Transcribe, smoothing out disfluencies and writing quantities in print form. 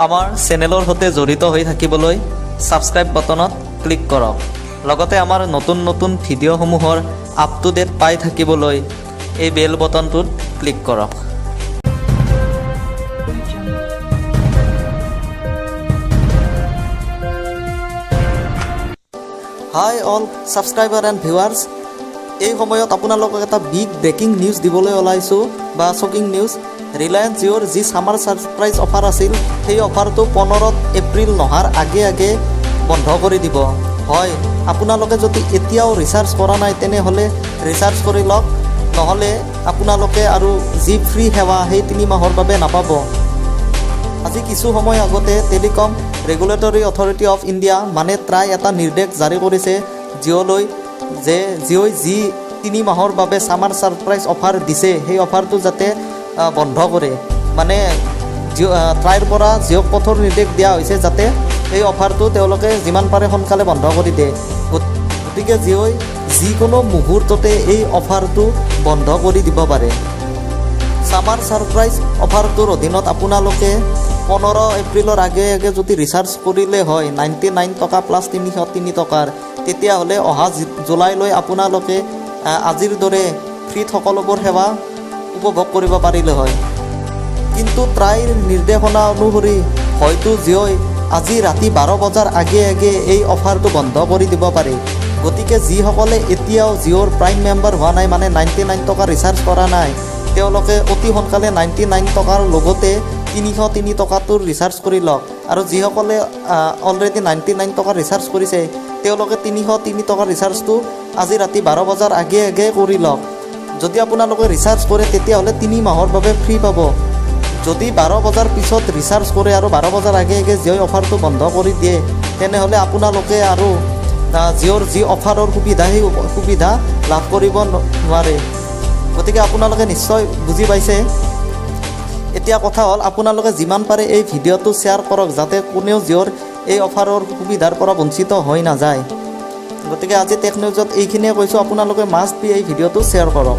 আমাৰ চেনেলৰ সৈতে জড়িত হৈ থাকিবলৈ সাবস্ক্ৰাইব বাটনত ক্লিক কৰক। লগতে আমাৰ নতুন নতুন ভিডিঅ'সমূহৰ আপ টু ডেট পাই থাকিবলৈ এই বেল বাটনটোত ক্লিক কৰক। হাই অল সাবস্ক্ৰাইবাৰ এণ্ড ভিউৱাৰ্ছ, এই সময়ত আপোনালোকক এটা বিগ ব্ৰেকিং নিউজ দিবলৈ ওলাইছোঁ বা শ্বকিং নিউজ। ৰিলায়েন্স জিঅ'ৰ যি ছামাৰ ছাৰপ্ৰাইজ অফাৰ আছিল, সেই অফাৰটো 15 এপ্ৰিল নহাৰ আগে আগে বন্ধ কৰি দিব। হয়, আপোনালোকে যদি এতিয়াও ৰিচাৰ্জ কৰা নাই তেনেহ'লে ৰিচাৰ্জ কৰি লওক, নহ'লে আপোনালোকে আৰু যি ফ্ৰী সেৱা সেই 3 মাহৰ বাবে নাপাব। আজি কিছু সময় আগতে telecom regulatory authority of India মানে ট্ৰাই এটা নিৰ্দেশ জাৰি কৰিছে জিঅ'লৈ, যে জিঅ'ই যি 3 মাহৰ বাবে ছামাৰ ছাৰপ্ৰাইজ অফাৰ দিছে সেই অফাৰটো যাতে বন্ধ কৰে। মানে ট্ৰাইৰ পৰা জিঅ'ক কঠোৰ নিৰ্দেশ দিয়া হৈছে যাতে এই অফাৰটো তেওঁলোকে যিমান পাৰে সোনকালে বন্ধ কৰি দিয়ে। গতিকে জিঅ'ই যিকোনো মুহূৰ্ততে এই অফাৰটো বন্ধ কৰি দিব পাৰে। ছামাৰ ছাৰপ্ৰাইজ অফাৰটোৰ অধীনত আপোনালোকে 15 এপ্ৰিলৰ আগে আগে যদি ৰিচাৰ্জ কৰিলে হয় 99 টকা প্লাছ 303 টকাৰ, তেতিয়াহ'লে অহা জুলাইলৈ আপোনালোকে আজিৰ দৰে ফ্ৰীত সকলোবোৰ সেৱা উপভোগ কৰিব পাৰিলে হয়। কিন্তু ট্ৰাইৰ নিৰ্দেশনা অনুসৰি হয়তো জিঅ'ই আজি ৰাতি 12 বজাৰ আগে আগে এই অফাৰটো বন্ধ কৰি দিব পাৰে। গতিকে যিসকলে এতিয়াও জিঅ'ৰ প্ৰাইম মেম্বাৰ হোৱা নাই, মানে 99 টকা ৰিচাৰ্জ কৰা নাই, তেওঁলোকে অতি সোনকালে 99 টকাৰ লগতে 303 টকাটোৰ ৰিচাৰ্জ কৰি লওক। আৰু যিসকলে অলৰেডি 99 টকা ৰিচাৰ্জ কৰিছে তেওঁলোকে 303 টকাৰ ৰিচাৰ্জটো আজি ৰাতি 12 বজাৰ আগে আগে কৰি লওক। যদি আপোনালোকে ৰিচাৰ্জ কৰে তেতিয়াহ'লে 3 মাহৰ বাবে ফ্ৰী পাব। যদি 12 বজাৰ পিছত ৰিচাৰ্জ কৰে আৰু 12 বজাৰ আগে আগে জিঅ'ই অফাৰটো বন্ধ কৰি দিয়ে, তেনেহ'লে আপোনালোকে আৰু জিঅ'ৰ যি অফাৰৰ সুবিধা সেই সুবিধা লাভ কৰিব নোৱাৰে। গতিকে আপোনালোকে নিশ্চয় বুজি পাইছে। এতিয়া কথা হ'ল, আপোনালোকে যিমান পাৰে এই ভিডিঅ'টো শ্বেয়াৰ কৰক যাতে কোনেও জিঅ'ৰ এই অফাৰৰ সুবিধাৰ পৰা বঞ্চিত হৈ নাযায়। গতিকে আজি টেক নিউজত এইখিনিয়ে কৈছোঁ, আপোনালোকে মাষ্ট বি এই ভিডিঅ'টো শ্বেয়াৰ কৰক।